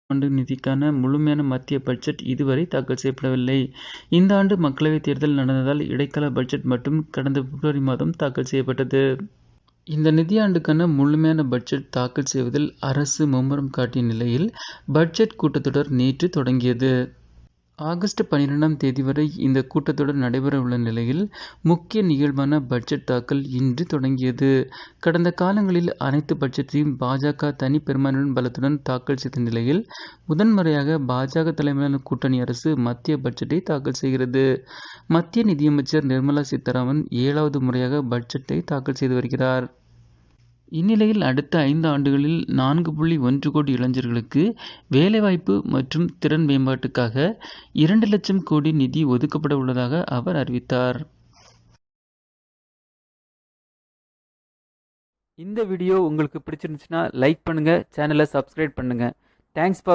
ஆண்டு நிதிக்கான முழுமையான மத்திய பட்ஜெட் இதுவரை தாக்கல் செய்யப்படவில்லை. இந்த ஆண்டு மக்களவைத் தேர்தல் நடந்ததால் இடைக்கால பட்ஜெட் மட்டும் கடந்த பிப்ரவரி மாதம் தாக்கல் செய்யப்பட்டது. இந்த நிதியாண்டுக்கான முழுமையான பட்ஜெட் தாக்கல் செய்வதில் அரசு மும்முரம் காட்டிய நிலையில் பட்ஜெட் கூட்டத்தொடர் நேற்று தொடங்கியது. ஆகஸ்ட் 12ஆம் தேதி வரை இந்த கூட்டத்தொடர் நடைபெற உள்ள நிலையில் முக்கிய நிகழ்வான பட்ஜெட் தாக்கல் இன்று தொடங்கியது. கடந்த காலங்களில் அனைத்து பட்ஜெட்டையும் பாஜக தனி பெரும்பான்மையுடன் பலத்துடன் தாக்கல் செய்த நிலையில் முதன்முறையாக பாஜக தலைமையிலான கூட்டணி அரசு மத்திய பட்ஜெட்டை தாக்கல் செய்கிறது. மத்திய நிதியமைச்சர் நிர்மலா சீதாராமன் 7வது முறையாக பட்ஜெட்டை தாக்கல் செய்து வருகிறார். இந்நிலையில் அடுத்த 5 ஆண்டுகளில் 4.1 கோடி இளைஞர்களுக்கு வேலைவாய்ப்பு மற்றும் திறன் மேம்பாட்டுக்காக 2 லட்சம் கோடி நிதி ஒதுக்கப்பட உள்ளதாக அவர் அறிவித்தார். இந்த வீடியோ உங்களுக்கு பிடிச்சிருந்துச்சுன்னா லைக் பண்ணுங்க, சேனலை சப்ஸ்கிரைப் பண்ணுங்க. Thanks for